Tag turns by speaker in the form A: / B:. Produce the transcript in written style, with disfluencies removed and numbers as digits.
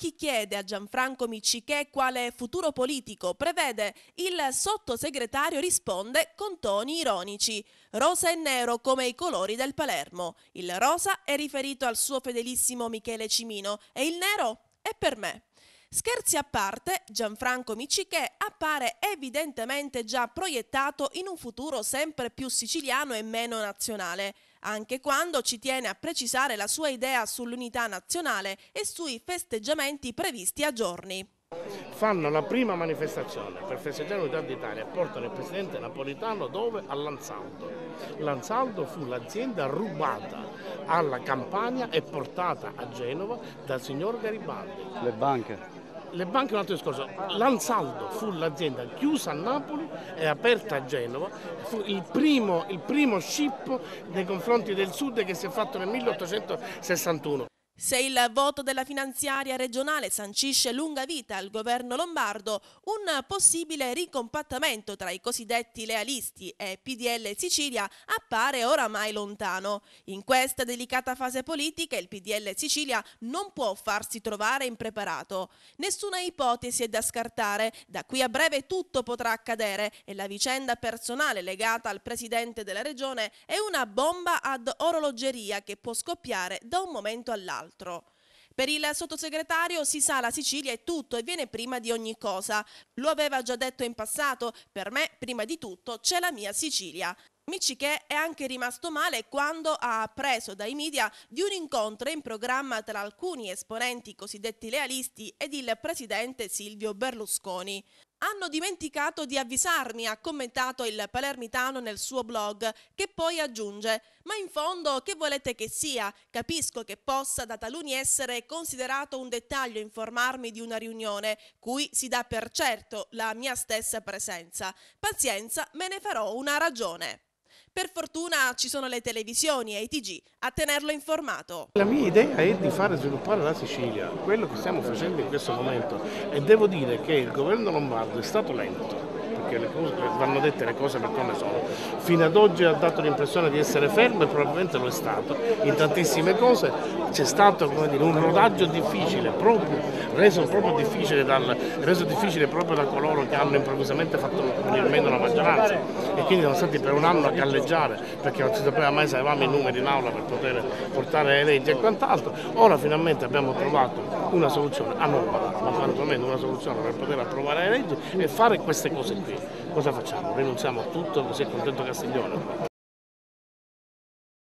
A: chi chiede a Gianfranco Miccichè quale futuro politico prevede, il sottosegretario risponde con toni ironici. Rosa e nero come i colori del Palermo. Il rosa è riferito al suo fedelissimo Michele Cimino e il nero è per me. Scherzi a parte, Gianfranco Miccichè appare evidentemente già proiettato in un futuro sempre più siciliano e meno nazionale, anche quando ci tiene a precisare la sua idea sull'unità nazionale e sui festeggiamenti previsti a giorni.
B: Fanno la prima manifestazione per festeggiare l'unità d'Italia e portano il presidente Napolitano dove? A Lansaldo. Lansaldo fu l'azienda rubata alla Campania e portata a Genova dal signor Garibaldi. Le banche è un altro discorso. L'Ansaldo fu l'azienda chiusa a Napoli e aperta a Genova, fu il primo scippo nei confronti del sud che si è fatto nel 1861.
A: Se il voto della finanziaria regionale sancisce lunga vita al governo lombardo, un possibile ricompattamento tra i cosiddetti lealisti e PDL Sicilia appare oramai lontano. In questa delicata fase politica il PDL Sicilia non può farsi trovare impreparato. Nessuna ipotesi è da scartare, da qui a breve tutto potrà accadere e la vicenda personale legata al presidente della regione è una bomba ad orologeria che può scoppiare da un momento all'altro. Per il sottosegretario si sa la Sicilia è tutto e viene prima di ogni cosa. Lo aveva già detto in passato, per me prima di tutto c'è la mia Sicilia. Miccichè è anche rimasto male quando ha appreso dai media di un incontro in programma tra alcuni esponenti cosiddetti lealisti ed il presidente Silvio Berlusconi. Hanno dimenticato di avvisarmi, ha commentato il palermitano nel suo blog, che poi aggiunge: ma in fondo che volete che sia? Capisco che possa da taluni essere considerato un dettaglio informarmi di una riunione, cui si dà per certo la mia stessa presenza. Pazienza, me ne farò una ragione. Per fortuna ci sono le televisioni e i TG a tenerlo informato.
B: La mia idea è di fare sviluppare la Sicilia, quello che stiamo facendo in questo momento, e devo dire che il governo lombardo è stato lento, perché le cose, vanno dette le cose per come sono. Fino ad oggi ha dato l'impressione di essere fermo e probabilmente lo è stato. In tantissime cose c'è stato, come dire, un rodaggio difficile, reso difficile proprio da coloro che hanno improvvisamente fatto venire meno la maggioranza e quindi sono stati per un anno a galleggiare perché non si sapeva mai se avevamo i numeri in aula per poter portare le leggi e quant'altro. Ora finalmente abbiamo trovato una soluzione anomala, ma quantomeno una soluzione per poter approvare le leggi e fare queste cose qui. Cosa facciamo? Rinunziamo a tutto così è contento Castiglione?